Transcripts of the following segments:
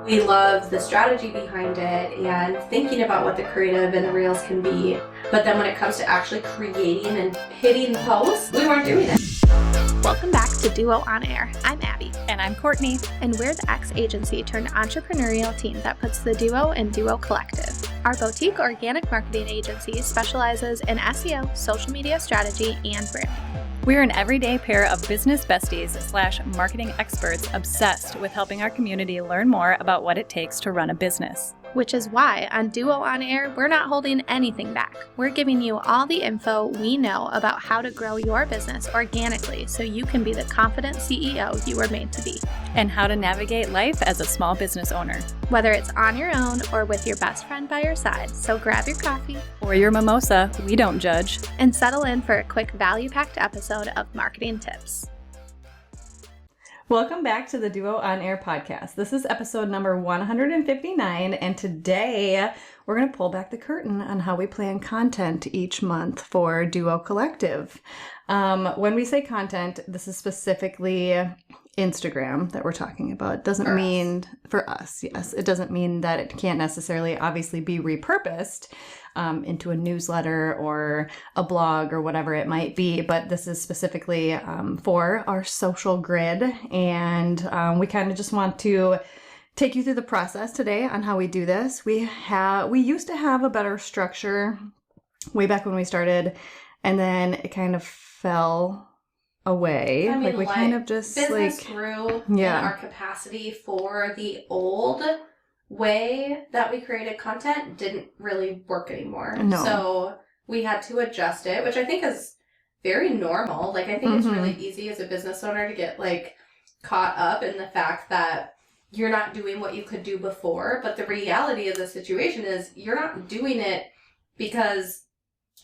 We love the strategy behind it and thinking about what the creative and the reels can be. But then when it comes to actually creating and hitting the posts, we weren't doing it. Welcome back to Duo On Air. I'm Abby. And I'm Courtney. And we're the ex-agency turned entrepreneurial team that puts the Duo in Duo Collective. Our boutique organic marketing agency specializes in SEO, social media strategy, and branding. We're an everyday pair of business besties / marketing experts obsessed with helping our community learn more about what it takes to run a business. Which is why on Duo On Air, we're not holding anything back. We're giving you all the info we know about how to grow your business organically so you can be the confident CEO you were made to be. And how to navigate life as a small business owner. Whether it's on your own or with your best friend by your side, so grab your coffee or your mimosa, we don't judge, and settle in for a quick value-packed episode of Marketing Tips. Welcome back to the Duo On Air podcast. This is episode number 159, and today we're going to pull back the curtain on how we plan content each month for Duo Collective. When we say content, this is specifically Instagram that we're talking about. It doesn't mean for us, yes. It doesn't mean that it can't necessarily obviously be repurposed into a newsletter or a blog or whatever it might be, but this is specifically for our social grid, and we kind of just want to take you through the process today on how we do this. We used to have a better structure way back when we started, and then it kind of fell away. I mean, we kind of just business grew in our capacity for the old way that we created content didn't really work anymore. No. So we had to adjust it, which I think is very normal. I think it's really easy as a business owner to get caught up in the fact that you're not doing what you could do before. But the reality of the situation is you're not doing it because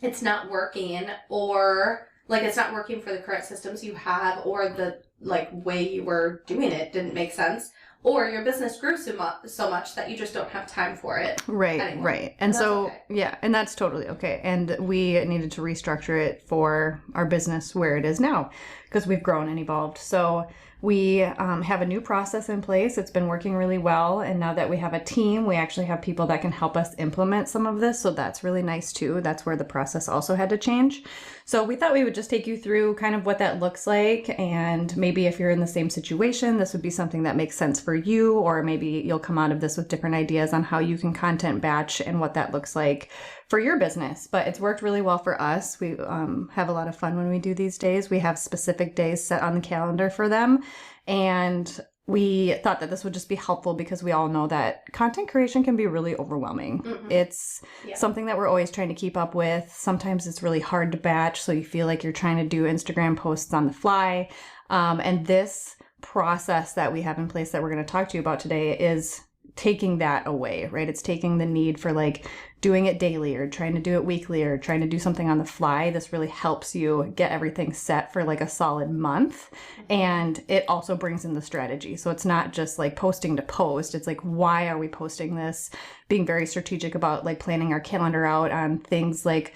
it's not working, or it's not working for the current systems you have, or the way you were doing it didn't make sense, or your business grew so much that you just don't have time for it. Right. And so, yeah, and that's totally okay. And we needed to restructure it for our business where it is now because we've grown and evolved. So we have a new process in place. It's been working really well. And now that we have a team, we actually have people that can help us implement some of this. So that's really nice too. That's where the process also had to change. So we thought we would just take you through kind of what that looks like. And maybe if you're in the same situation, this would be something that makes sense for you, or maybe you'll come out of this with different ideas on how you can content batch and what that looks like for your business. But it's worked really well for us. We have a lot of fun when we do these days. We have specific days set on the calendar for them. And we thought that this would just be helpful because we all know that content creation can be really overwhelming. It's something that we're always trying to keep up with. Sometimes it's really hard to batch, so you feel like you're trying to do Instagram posts on the fly. And this process that we have in place that we're going to talk to you about today is taking that away, right? It's taking the need for doing it daily or trying to do it weekly or trying to do something on the fly. This really helps you get everything set for a solid month. And it also brings in the strategy. So it's not just posting to post. It's why are we posting this? Being very strategic about planning our calendar out on things like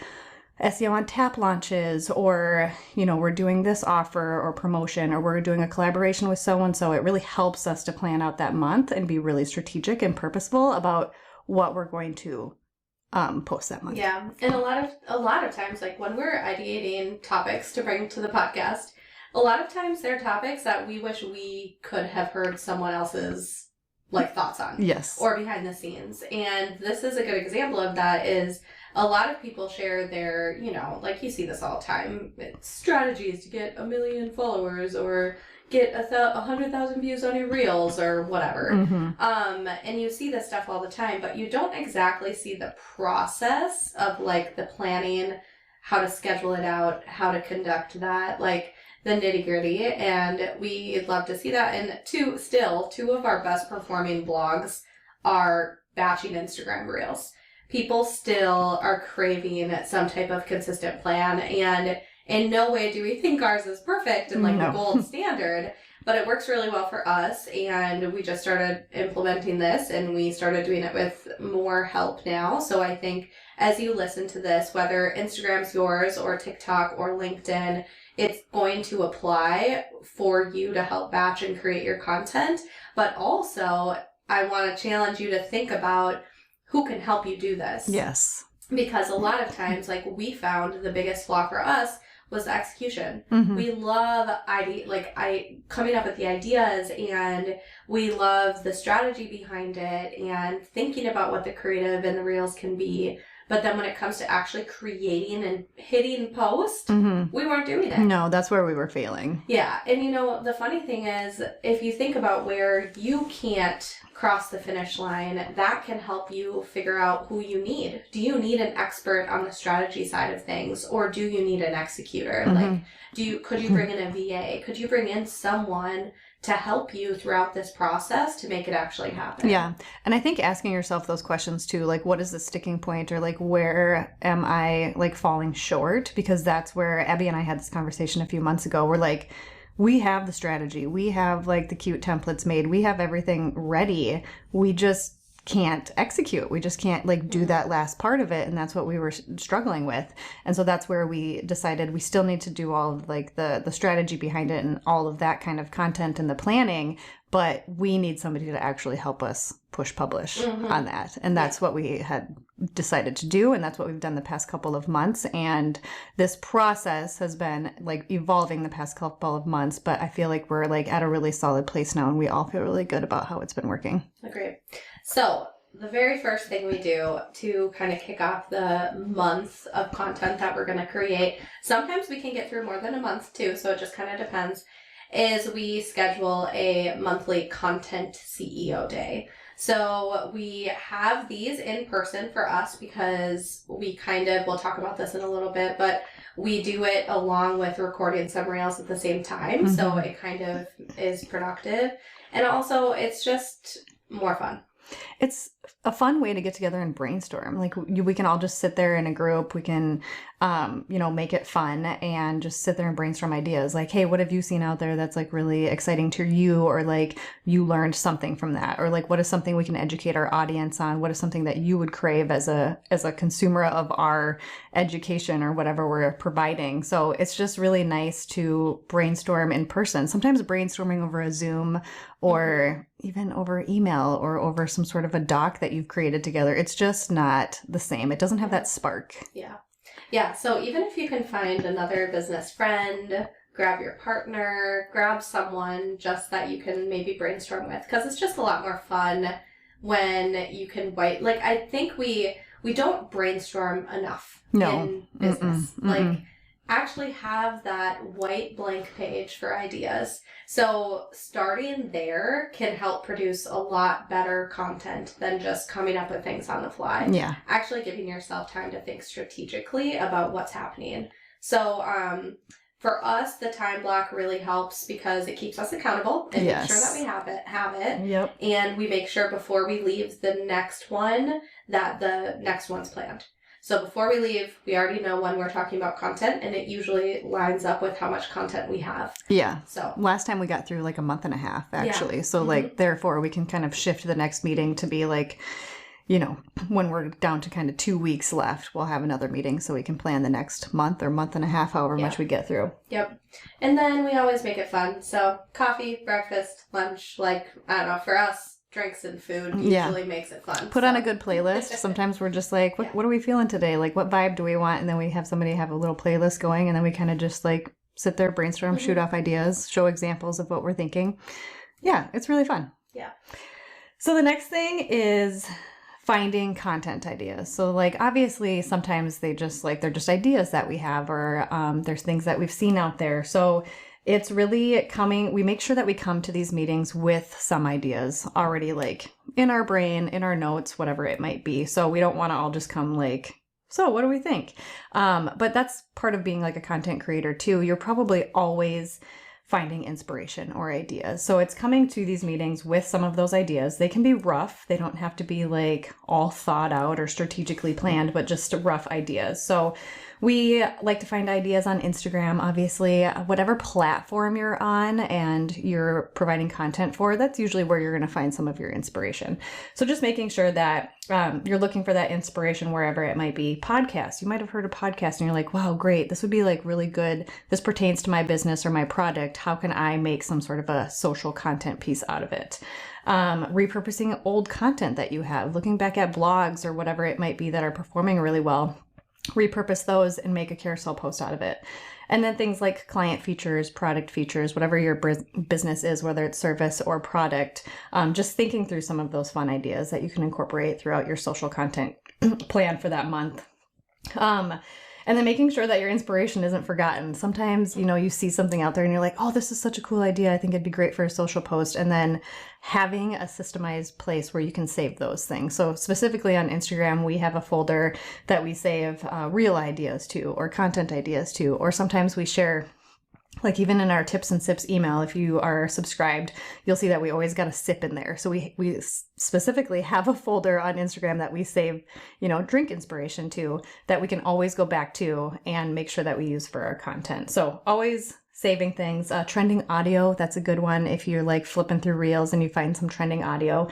SEO on tap launches, or, we're doing this offer or promotion, or we're doing a collaboration with so-and-so. It really helps us to plan out that month and be really strategic and purposeful about what we're going to post that month. Yeah. And a lot of times, when we're ideating topics to bring to the podcast, a lot of times they're topics that we wish we could have heard someone else's thoughts on. Yes. Or behind the scenes. And this is a good example of that. Is a lot of people share their, you see this all the time, it's strategies to get 1 million followers or get 100,000 views on your reels or whatever. And you see this stuff all the time, but you don't exactly see the process of the planning, how to schedule it out, how to conduct that, the nitty gritty. And we'd love to see that. And two of our best performing blogs are batching Instagram reels. People still are craving some type of consistent plan, and in no way do we think ours is perfect and the gold standard, but it works really well for us, and we just started implementing this, and we started doing it with more help now. So I think as you listen to this, whether Instagram's yours or TikTok or LinkedIn, it's going to apply for you to help batch and create your content, but also I want to challenge you to think about who can help you do this. Yes. Because a lot of times, like, we found the biggest flaw for us was the execution. Mhm. We love coming up with the ideas, and we love the strategy behind it and thinking about what the creative and the reels can be. But then when it comes to actually creating and hitting post, Mhm. we weren't doing it. No, that's where we were failing. Yeah, and you know, the funny thing is, if you think about where you can't cross the finish line, that can help you figure out who you need. Do you need an expert on the strategy side of things, or do you need an executor? Mhm. Like, could you bring in a VA? Could you bring in someone to help you throughout this process to make it actually happen? Yeah. And I think asking yourself those questions too, like, what is the sticking point, or like, where am I like falling short? Because that's where Abby and I had this conversation a few months ago. We're like, we have the strategy, we have like the cute templates made, we have everything ready. We just can't execute. We just can't like do that last part of it. And that's what we were struggling with. And so that's where we decided we still need to do all of like the strategy behind it and all of that kind of content and the planning, but we need somebody to actually help us push publish on that. And that's what we had decided to do. And that's what we've done the past couple of months. And this process has been like evolving the past couple of months, but I feel like we're like at a really solid place now, and we all feel really good about how it's been working. Agreed. So the very first thing we do to kind of kick off the month of content that we're going to create, sometimes we can get through more than a month too, so it just kind of depends, is we schedule a monthly content CEO day. So we have these in person for us because we'll talk about this in a little bit, but we do it along with recording some reels at the same time. So it kind of is productive. And also it's just more fun. It's a fun way to get together and brainstorm. Like we can all just sit there in a group. We can, make it fun and just sit there and brainstorm ideas. Like, hey, what have you seen out there that's like really exciting to you? Or like you learned something from that? Or like, what is something we can educate our audience on? What is something that you would crave as a consumer of our education or whatever we're providing? So it's just really nice to brainstorm in person. Sometimes brainstorming over a Zoom or even over email or over some sort of a doc that you've created together, it's just not the same. It doesn't have that spark. Yeah. So even if you can find another business friend, grab your partner, grab someone just that you can maybe brainstorm with, because it's just a lot more fun when you can I think we don't brainstorm enough in business. Like, actually have that white blank page for ideas. So starting there can help produce a lot better content than just coming up with things on the fly. Yeah. Actually giving yourself time to think strategically about what's happening. So for us, the time block really helps because it keeps us accountable and make sure that we have it. Yep. And we make sure before we leave the next one that the next one's planned. So before we leave, we already know when we're talking about content, and it usually lines up with how much content we have. Yeah. So last time we got through like a month and a half, actually. Yeah. So like, therefore we can kind of shift the next meeting to be like, when we're down to kind of 2 weeks left, we'll have another meeting so we can plan the next month or month and a half, however much we get through. Yep. And then we always make it fun. So coffee, breakfast, lunch, for us, drinks and food usually makes it fun. Put on a good playlist. Sometimes we're just like, what are we feeling today? Like, what vibe do we want? And then we have somebody have a little playlist going, and then we kind of just like sit there, brainstorm, shoot off ideas, show examples of what we're thinking. Yeah, it's really fun. Yeah. So the next thing is finding content ideas. So like, obviously sometimes they're just ideas that we have, or there's things that we've seen out there. So it's really we make sure that we come to these meetings with some ideas already like in our brain, in our notes, whatever it might be. So we don't want to all just come like, so what do we think? But that's part of being like a content creator too. You're probably always finding inspiration or ideas. So it's coming to these meetings with some of those ideas. They can be rough. They don't have to be like all thought out or strategically planned, but just rough ideas. So we like to find ideas on Instagram, obviously, whatever platform you're on and you're providing content for, that's usually where you're going to find some of your inspiration. So just making sure that you're looking for that inspiration wherever it might be. Podcasts. You might have heard a podcast and you're like, wow, great. This would be like really good. This pertains to my business or my product. How can I make some sort of a social content piece out of it? repurposing old content that you have, looking back at blogs or whatever it might be that are performing really well, repurpose those and make a carousel post out of it. And then things like client features, product features, whatever your business is, whether it's service or product, just thinking through some of those fun ideas that you can incorporate throughout your social content plan for that month. And then making sure that your inspiration isn't forgotten. Sometimes, you see something out there and you're like, oh, this is such a cool idea. I think it'd be great for a social post. And then having a systemized place where you can save those things. So specifically on Instagram, we have a folder that we save reel ideas to, or content ideas to, or sometimes we share, like even in our tips and sips email, if you are subscribed, you'll see that we always got a sip in there. So we specifically have a folder on Instagram that we save, drink inspiration to, that we can always go back to and make sure that we use for our content. So always saving things. Trending audio, that's a good one. If you're like flipping through reels and you find some trending audio,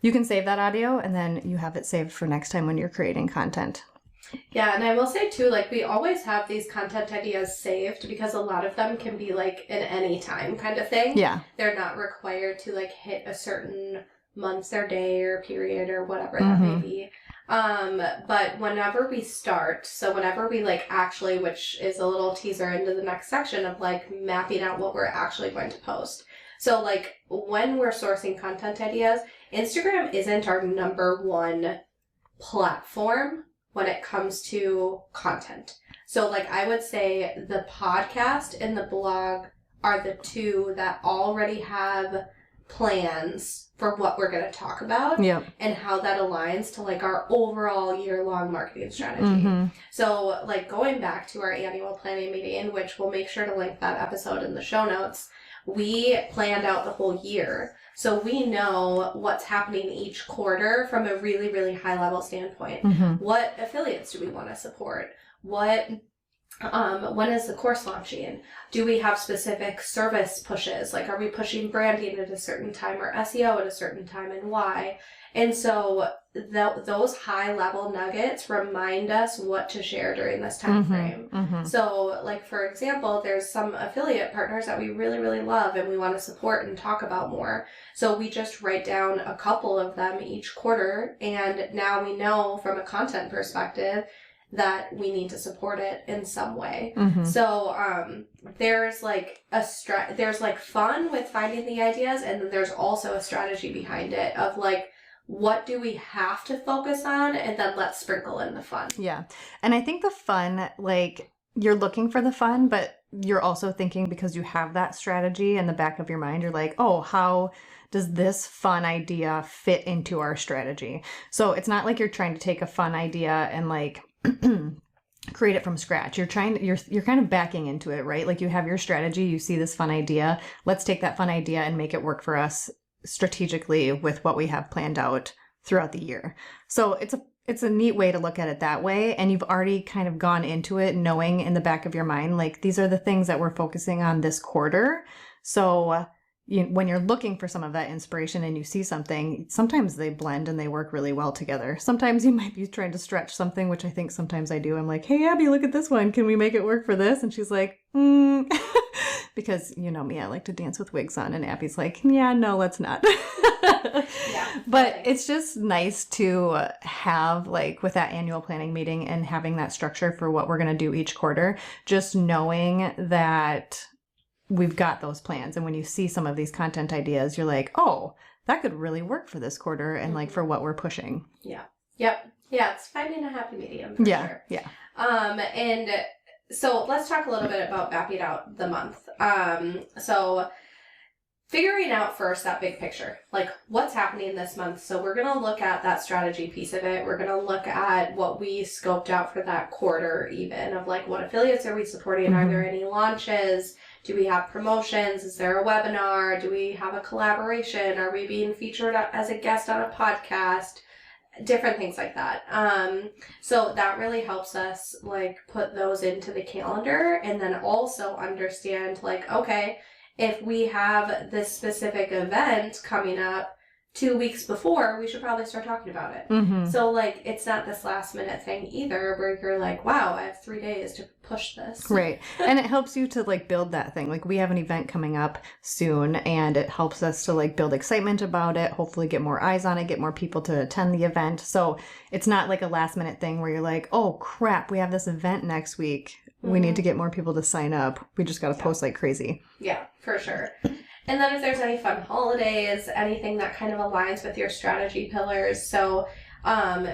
you can save that audio and then you have it saved for next time when you're creating content. Yeah, and I will say too, like we always have these content ideas saved because a lot of them can be like an anytime kind of thing. Yeah. They're not required to like hit a certain month or day or period or whatever that may be. But whenever we start, so whenever we like actually, which is a little teaser into the next section of like mapping out what we're actually going to post. So like when we're sourcing content ideas, Instagram isn't our number one platform when it comes to content. So like I would say the podcast and the blog are the two that already have plans for what we're going to talk about and how that aligns to like our overall year-long marketing strategy. So like going back to our annual planning meeting, which we'll make sure to link that episode in the show notes, we planned out the whole year. So we know what's happening each quarter from a really, really high level standpoint. What affiliates do we want to support? When is the course launching? Do we have specific service pushes? Like, are we pushing branding at a certain time or SEO at a certain time, and why? And so those high level nuggets remind us what to share during this time frame. So like, for example, there's some affiliate partners that we really, really love and we want to support and talk about more. So we just write down a couple of them each quarter. And now we know from a content perspective that we need to support it in some way. So there's like there's like fun with finding the ideas, and then there's also a strategy behind it of like, what do we have to focus on, and then let's sprinkle in the fun. Yeah. And I think the fun, like, you're looking for the fun, but you're also thinking, because you have that strategy in the back of your mind, you're like, oh, how does this fun idea fit into our strategy? So it's not like you're trying to take a fun idea and like create it from scratch. You're kind of backing into it, right? Like you have your strategy, you see this fun idea. Let's take that fun idea and make it work for us strategically with what we have planned out throughout the year. So it's a neat way to look at it that way. And you've already kind of gone into it knowing in the back of your mind, like, these are the things that we're focusing on this quarter. So when you're looking for some of that inspiration and you see something, sometimes they blend and they work really well together. Sometimes you might be trying to stretch something, which I think sometimes I do. I'm like, hey, Abby, look at this one. Can we make it work for this? And she's like, because you know me, I like to dance with wigs on. And Abby's like, yeah, no, let's not. But it's just nice to have, like, with that annual planning meeting and having that structure for what we're going to do each quarter, just knowing that we've got those plans. And when you see some of these content ideas, you're like, oh, that could really work for this quarter and like for what we're pushing. Yeah. Yep. Yeah. It's finding a happy medium. For sure. Yeah. And so let's talk a little bit about mapping out the month. So figuring out first that big picture, like what's happening this month. So we're going to look at that strategy piece of it. We're going to look at what we scoped out for that quarter, even of like, what affiliates are we supporting? Are there any launches? Do we have promotions? Is there a webinar? Do we have a collaboration? Are we being featured as a guest on a podcast? Different things like that. So that really helps us like put those into the calendar, and then also understand like, okay, if we have this specific event coming up, 2 weeks before, we should probably start talking about it. Mm-hmm. So, like, it's not this last minute thing either where you're like, wow, I have 3 days to push this. Right. And it helps you to like build that thing. Like we have an event coming up soon and it helps us to like build excitement about it, hopefully get more eyes on it, get more people to attend the event. So it's not like a last minute thing where you're like, oh crap, we have this event next week. We need to get more people to sign up. We just got to post like crazy. Yeah, for sure. And then if there's any fun holidays, anything that kind of aligns with your strategy pillars. So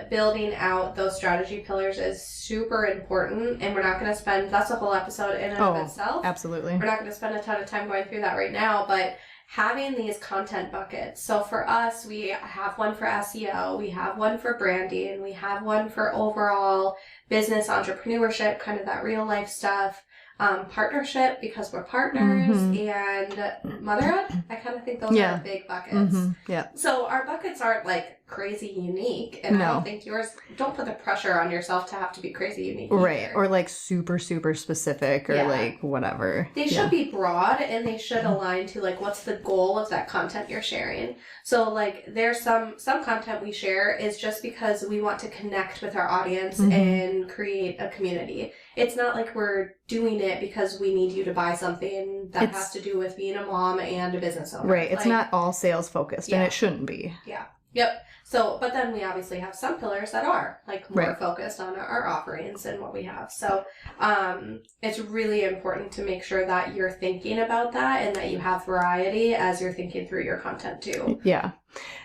building out those strategy pillars is super important, and we're not going to spend, that's a whole episode in and of itself. Absolutely. We're not going to spend a ton of time going through that right now, but having these content buckets. So for us, we have one for SEO, we have one for branding, we have one for overall business entrepreneurship, kind of that real life stuff. Partnership because we're partners, and motherhood. I kind of think those are big buckets. Yeah. So our buckets aren't like crazy unique, and I don't think yours. Don't put the pressure on yourself to have to be crazy unique. Right. Either. Or like super specific or like whatever. They should be broad, and they should align to like what's the goal of that content you're sharing. So like there's some content we share is just because we want to connect with our audience and create a community. It's not like we're doing it because we need you to buy something that has to do with being a mom and a business owner. Right. It's not all sales focused, and it shouldn't be. Yeah. Yep. So, but then we obviously have some pillars that are like more focused on our offerings and what we have. So, it's really important to make sure that you're thinking about that and that you have variety as you're thinking through your content too. Yeah.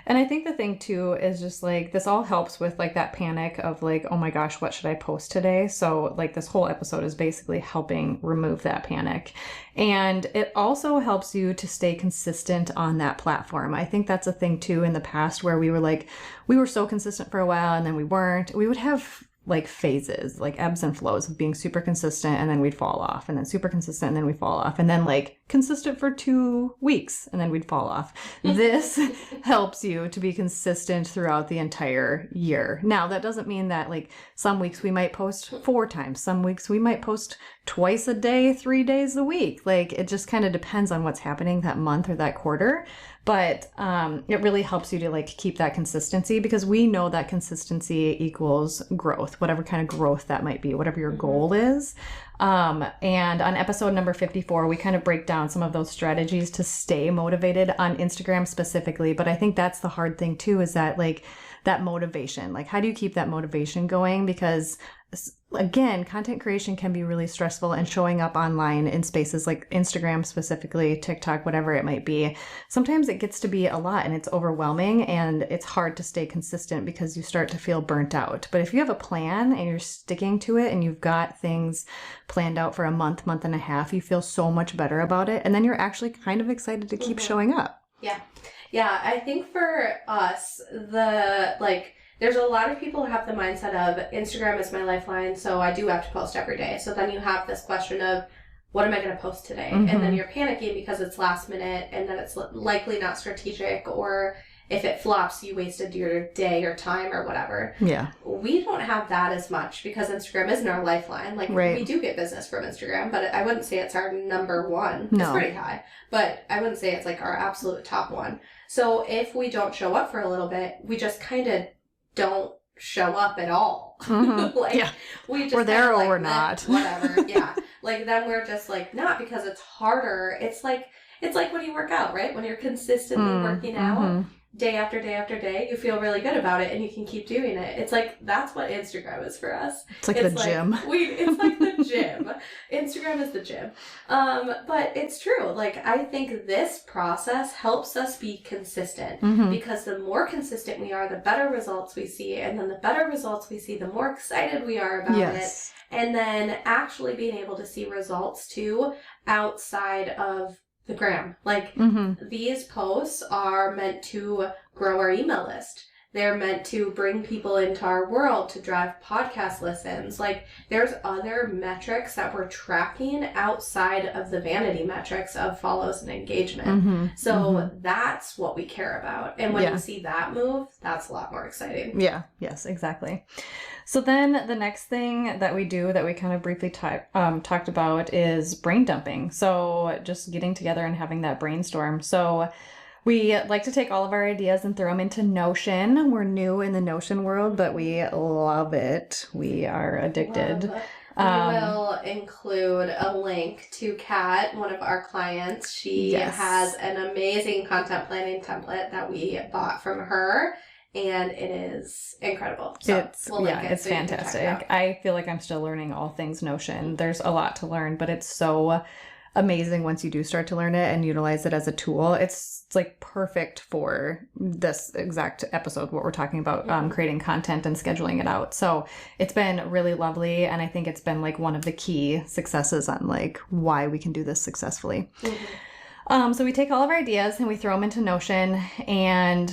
And I think the thing too is just like this all helps with like that panic of like, oh my gosh, what should I post today? So like this whole episode is basically helping remove that panic. And it also helps you to stay consistent on that platform. I think that's a thing too in the past where we were like, we were so consistent for a while and then we weren't. We would have like phases, like ebbs and flows of being super consistent and then we'd fall off, and then super consistent and then we'd fall off, and then like consistent for 2 weeks and then we'd fall off. This helps you to be consistent throughout the entire year. Now, that doesn't mean that like some weeks we might post 4 times, some weeks we might post twice a day, 3 days a week. Like it just kind of depends on what's happening that month or that quarter. But it really helps you to like keep that consistency, because we know that consistency equals growth, whatever kind of growth that might be, whatever your goal is. And on episode number 54, we kind of break down some of those strategies to stay motivated on Instagram specifically. But I think that's the hard thing too, is that like that motivation, like how do you keep that motivation going? Because again, content creation can be really stressful, and showing up online in spaces like Instagram specifically, TikTok, whatever it might be, sometimes it gets to be a lot and it's overwhelming and it's hard to stay consistent because you start to feel burnt out. But if you have a plan and you're sticking to it and you've got things planned out for a month and a half, you feel so much better about it. And then you're actually kind of excited to keep showing up. Yeah. Yeah. I think for us, there's a lot of people who have the mindset of Instagram is my lifeline, so I do have to post every day. So then you have this question of, what am I going to post today? And then you're panicking because it's last minute, and then it's likely not strategic, or if it flops, you wasted your day or time or whatever. Yeah. We don't have that as much because Instagram isn't our lifeline. Like, we do get business from Instagram, but I wouldn't say it's our number one. No. It's pretty high, but I wouldn't say it's like our absolute top one. So if we don't show up for a little bit, we just kind of don't show up at all. We just we're there or like, we're not. Whatever. Yeah. Like then we're just like not, because it's harder. It's like when you work out, right? When you're consistently working out day after day after day, you feel really good about it and you can keep doing it. It's like that's what Instagram is for us. It's like the gym. It's like the gym. Instagram is the gym. But it's true. Like I think this process helps us be consistent because the more consistent we are, the better results we see, and then the better results we see, the more excited we are about it. And then actually being able to see results too outside of the gram. Like these posts are meant to grow our email list. They're meant to bring people into our world, to drive podcast listens. Like there's other metrics that we're tracking outside of the vanity metrics of follows and engagement. So that's what we care about. And when you see that move, that's a lot more exciting. Yeah. Yes, exactly. So then the next thing that we do that we kind of briefly talked about is brain dumping. So just getting together and having that brainstorm. So We like to take all of our ideas and throw them into Notion. We're new in the Notion world, but we love it. We are addicted. We will include a link to Kat, one of our clients. She has an amazing content planning template that we bought from her, and it is incredible. So it's fantastic. I feel like I'm still learning all things Notion. There's a lot to learn, but it's so amazing once you do start to learn it and utilize it as a tool. It's like perfect for this exact episode, what we're talking about, creating content and scheduling it out. So it's been really lovely, and I think it's been like one of the key successes on like why we can do this successfully. So we take all of our ideas and we throw them into Notion, and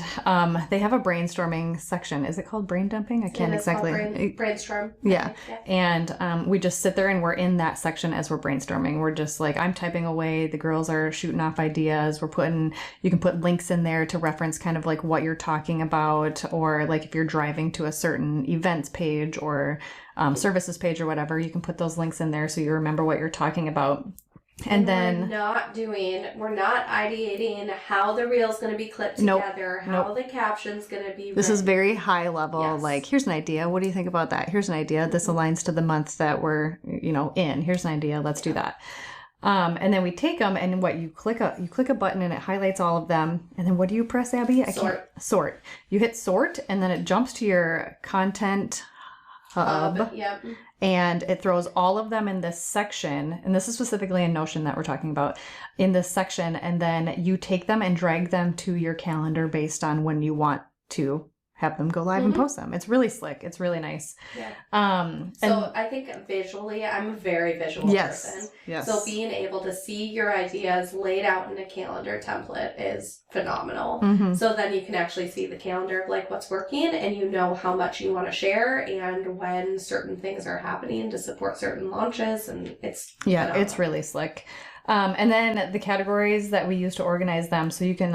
they have a brainstorming section. Is it called brain dumping? I can't exactly. Brainstorm. Yeah. And we just sit there and we're in that section as we're brainstorming. We're just like, I'm typing away. The girls are shooting off ideas. You can put links in there to reference kind of like what you're talking about, or like if you're driving to a certain events page or services page or whatever, you can put those links in there so you remember what you're talking about. And then we're not ideating how the reel's going to be clipped together, how the caption's going to be written. This is very high level. Like, here's an idea. What do you think about that? Here's an idea. This aligns to the month that we're, in. Here's an idea. Let's do that. And then we take them, and you click a button and it highlights all of them. And then what do you press, Abby? Sort. You hit sort, and then it jumps to your content hub. Yep. And it throws all of them in this section. And this is specifically in Notion that we're talking about, in this section. And then you take them and drag them to your calendar based on when you want to have them go live and post them. It's really slick. It's really nice. Yeah. So I think visually, I'm a very visual person. Yes. So being able to see your ideas laid out in a calendar template is phenomenal. So then you can actually see the calendar of like what's working, and you know how much you want to share and when certain things are happening to support certain launches, and it's phenomenal. It's really slick. And then the categories that we use to organize them. So you can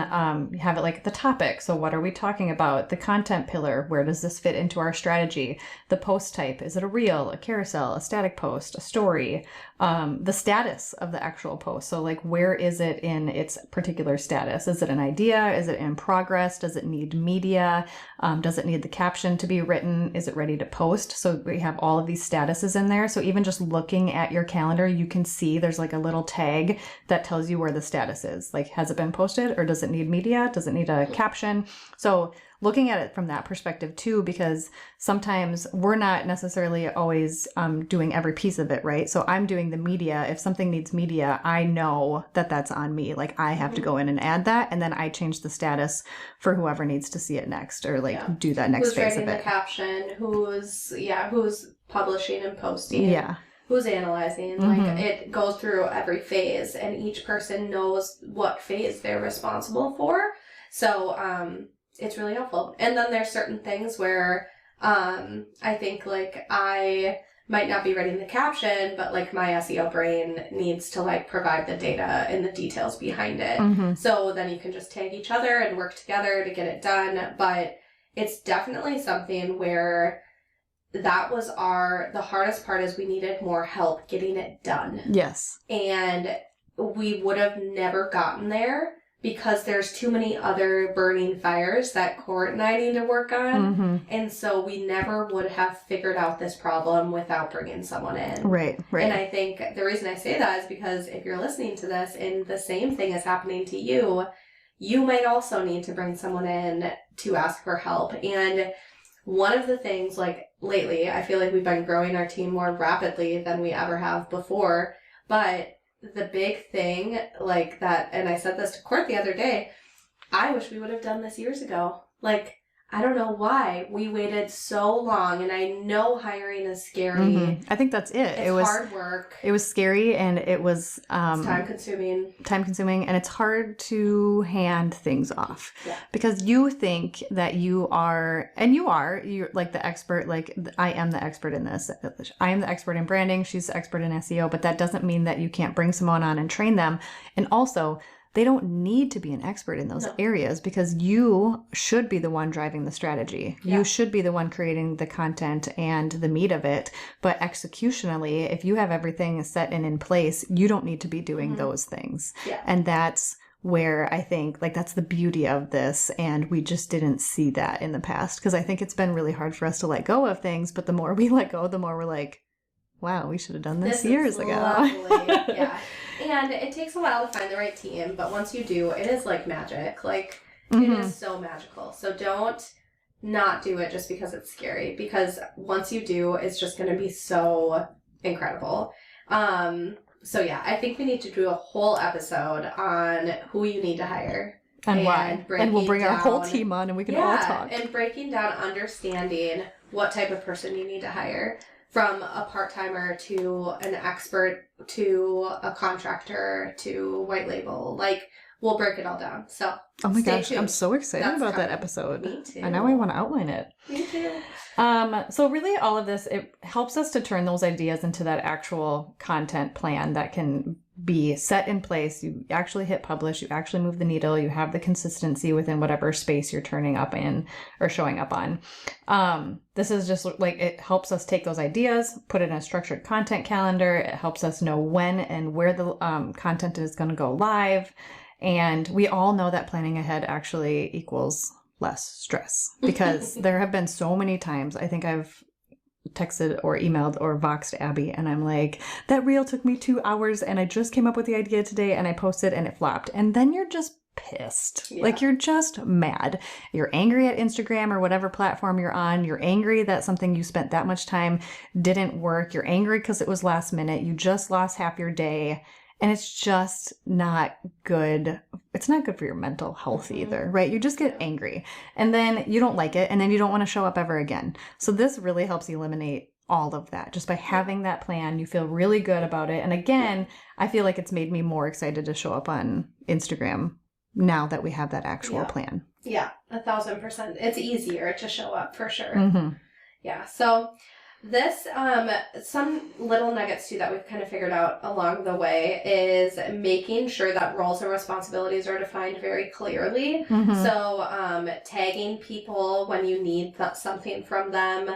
have it like the topic. So what are we talking about? The content pillar. Where does this fit into our strategy? The post type. Is it a reel, a carousel, a static post, a story? The status of the actual post. So like, where is it in its particular status? Is it an idea? Is it in progress? Does it need media? Does it need the caption to be written? Is it ready to post? So we have all of these statuses in there. So even just looking at your calendar, you can see there's like a little tag that tells you where the status is. Like, has it been posted, or does it need media? Does it need a caption? So looking at it from that perspective too, because sometimes we're not necessarily always doing every piece of it, right? So I'm doing the media. If something needs media, I know that that's on me. Like, I have to go in and add that, and then I change the status for whoever needs to see it next, or like do that next phase of it. Who's writing the caption? Who's publishing and posting? Yeah. Who's analyzing? Like, it goes through every phase, and each person knows what phase they're responsible for. So it's really helpful. And then there's certain things where I think like I might not be writing the caption, but like my SEO brain needs to like provide the data and the details behind it. So then you can just tag each other and work together to get it done. But it's definitely something where that was the hardest part, is we needed more help getting it done. Yes. And we would have never gotten there because there's too many other burning fires that Court and I need to work on. And so we never would have figured out this problem without bringing someone in. Right. And I think the reason I say that is because if you're listening to this and the same thing is happening to you, you might also need to bring someone in to ask for help. And one of the things, like lately, I feel like we've been growing our team more rapidly than we ever have before. But the big thing, like that, and I said this to Court the other day, I wish we would have done this years ago. Like, I don't know why we waited so long, and I know hiring is scary. I think that's it. It was hard work. It was scary, and it was it's time consuming, and it's hard to hand things off because you think that you're like the expert. Like, I am the expert in this. I am the expert in branding. She's the expert in SEO, but that doesn't mean that you can't bring someone on and train them. And also, they don't need to be an expert in those areas, because you should be the one driving the strategy. You should be the one creating the content and the meat of it. But executionally, if you have everything set and in place, you don't need to be doing those things. And that's where I think like that's the beauty of this, and we just didn't see that in the past, because I think it's been really hard for us to let go of things, but the more we let go, the more we're like, wow, we should have done this years ago. Lovely. Yeah. And it takes a while to find the right team, but once you do, it is like magic. Like, it is so magical. So don't not do it just because it's scary, because once you do, it's just going to be so incredible. So yeah, I think we need to do a whole episode on who you need to hire. And why. And we'll bring our whole team on and we can all talk. And breaking down, understanding what type of person you need to hire. From a part-timer to an expert to a contractor to white label. Like, we'll break it all down. So, oh my gosh, tuned. I'm so excited That's about that coming. episode. Me too. I know I want to outline it. Me too. So really all of this, it helps us to turn those ideas into that actual content plan that can be set in place. You actually hit publish, you actually move the needle, you have the consistency within whatever space you're turning up in or showing up on. This is just like, it helps us take those ideas, put it in a structured content calendar. It helps us know when and where the content is going to go live. And we all know that planning ahead actually equals less stress, because there have been so many times, I think I've texted or emailed or voxed Abby and I'm like, that reel took me 2 hours and I just came up with the idea today and I posted and it flopped. And then you're just pissed. Yeah. Like, you're just mad. You're angry at Instagram or whatever platform you're on. You're angry that something you spent that much time didn't work. You're angry because it was last minute. You just lost half your day. And it's just not good. It's not good for your mental health either, right? You just get angry and then you don't like it and then you don't want to show up ever again. So this really helps eliminate all of that. Just by having that plan, you feel really good about it. And again, I feel like it's made me more excited to show up on Instagram now that we have that actual plan. Yeah, 1,000%. It's easier to show up for sure. Mm-hmm. Yeah, so this, some little nuggets too that we've kind of figured out along the way is making sure that roles and responsibilities are defined very clearly. Mm-hmm. So, tagging people when you need something from them,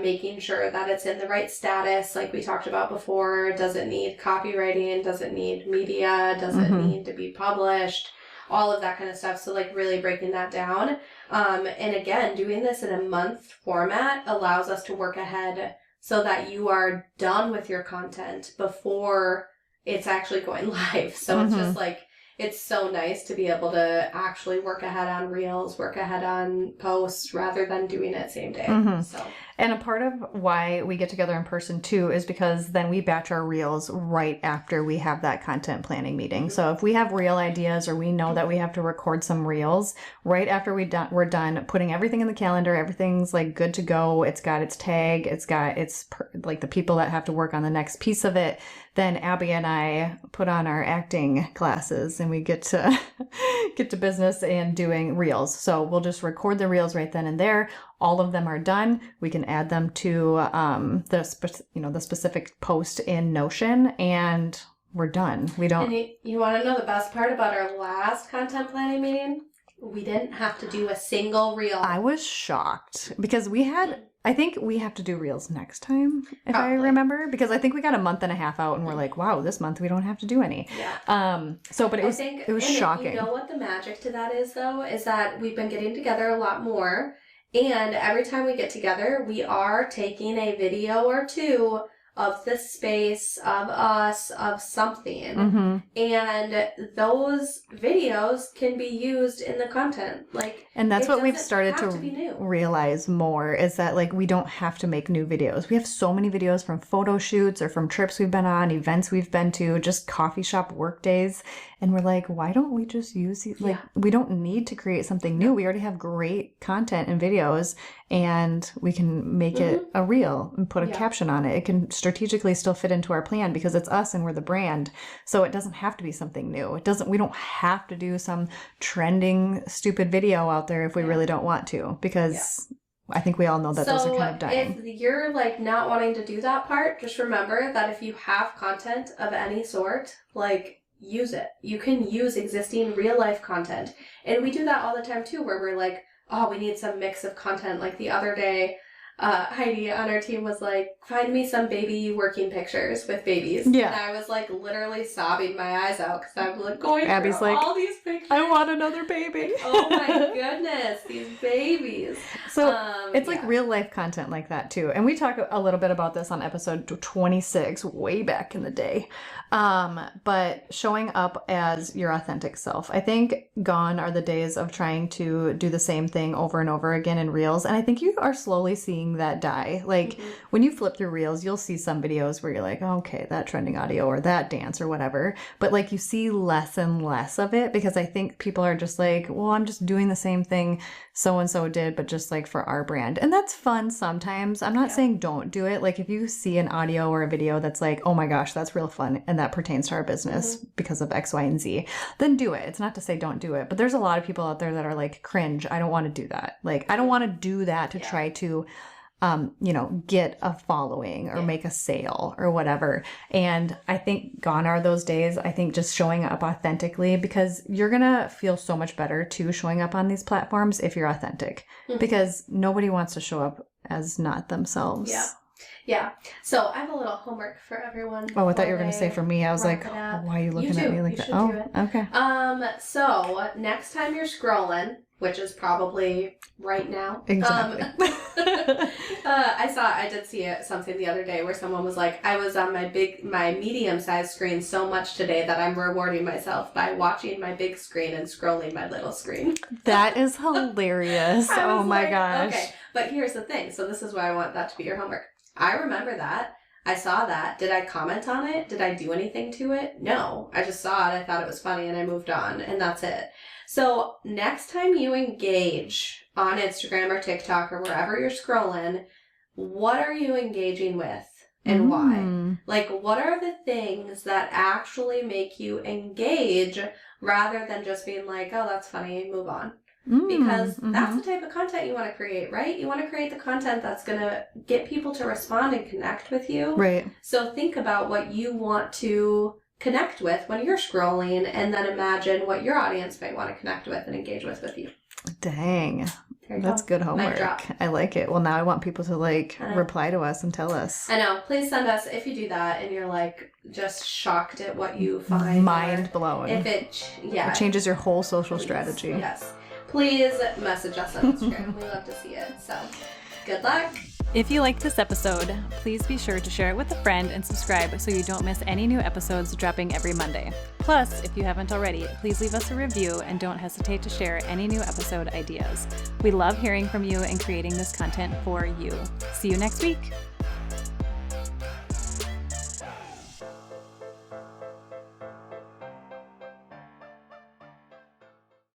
making sure that it's in the right status, like we talked about before. Does it need copywriting? Does it need media? Does it need to be published? All of that kind of stuff. So like really breaking that down. And again, doing this in a month format allows us to work ahead so that you are done with your content before it's actually going live. So it's just like, it's so nice to be able to actually work ahead on reels, work ahead on posts rather than doing it same day. So. And a part of why we get together in person too is because then we batch our reels right after we have that content planning meeting. So if we have reel ideas or we know that we have to record some reels, right after we're done putting everything in the calendar, everything's like good to go. It's got its tag, it's got its like the people that have to work on the next piece of it. Then Abby and I put on our acting classes and we get to get to business and doing reels. So we'll just record the reels right then and there. All of them are done. We can add them to the specific post in Notion, and we're done. We don't. And you want to know the best part about our last content planning meeting? We didn't have to do a single reel. I was shocked because I think we have to do reels next time, if Probably. I remember, because I think we got a month and a half out and we're like, wow, this month we don't have to do any. Yeah. But it was shocking. You know what the magic to that is though, is that we've been getting together a lot more, and every time we get together, we are taking a video or two of the space, of us, of something. And those videos can be used in the content. And that's what we've doesn't started have to be new. realize more, is that like we don't have to make new videos. We have so many videos from photo shoots or from trips we've been on, events we've been to, just coffee shop work days. And we're like, why don't we just use these? Like, we don't need to create something new. We already have great content and videos, and we can make it a reel and put a caption on it. It can strategically still fit into our plan because it's us and we're the brand. So it doesn't have to be something new. We don't have to do some trending stupid video out there if we really don't want to, because I think we all know that those are kind of dying. If you're like not wanting to do that part, just remember that if you have content of any sort, like, use it. You can use existing real life content. And we do that all the time too, where we're like, oh, we need some mix of content. Like the other day, Heidi on our team was like, find me some baby working pictures with babies. Yeah. And I was like literally sobbing my eyes out because I was like going Abby's through like, all these pictures. I want another baby. Oh my goodness, these babies. So it's like yeah. real life content like that too. And we talk a little bit about this on episode 26, way back in the day. But showing up as your authentic self. I think gone are the days of trying to do the same thing over and over again in Reels. And I think you are slowly seeing that die. Like when you flip through Reels, you'll see some videos where you're like, oh, okay, that trending audio or that dance or whatever. But like you see less and less of it because I think people are just like, well, I'm just doing the same thing so-and-so did, but just like for our brand. And that's fun sometimes. I'm not saying don't do it. Like if you see an audio or a video that's like, oh my gosh, that's real fun and that pertains to our business because of X, Y, and Z, then do it. It's not to say don't do it, but there's a lot of people out there that are like, cringe, I don't want to do that. Like, I don't want to do that to try to get a following or make a sale or whatever. And I think gone are those days. I think just showing up authentically, because you're going to feel so much better too showing up on these platforms if you're authentic, because nobody wants to show up as not themselves. Yeah. Yeah. So I have a little homework for everyone. Oh, I thought you were going to say for me. I was like, wrap it up. why are you looking You at do. me like You that? should Oh, do it. okay. So next time you're scrolling, which is probably right now. Exactly. I did see something the other day where someone was like, I was on my medium-sized screen so much today that I'm rewarding myself by watching my big screen and scrolling my little screen. That is hilarious. I Oh was my like, gosh. Okay, but here's the thing. So this is why I want that to be your homework. I remember that. I saw that. Did I comment on it? Did I do anything to it? No. I just saw it. I thought it was funny and I moved on, and that's it. So next time you engage on Instagram or TikTok or wherever you're scrolling, what are you engaging with and why? Like, what are the things that actually make you engage rather than just being like, oh, that's funny, move on? Because that's the type of content you want to create, right? You want to create the content that's going to get people to respond and connect with you. Right. So think about what you want to connect with when you're scrolling, and then imagine what your audience might want to connect with and engage with you. Dang. There you That's go. good Mic homework. drop. I like it. Well, now I want people to reply to us and tell us. I know. Please send us if you do that and you're like just shocked at what you find. Mind blown. If it changes your whole social strategy. Yes. Please message us on Instagram. We love to see it. So good luck. If you liked this episode, please be sure to share it with a friend and subscribe so you don't miss any new episodes dropping every Monday. Plus, if you haven't already, please leave us a review and don't hesitate to share any new episode ideas. We love hearing from you and creating this content for you. See you next week.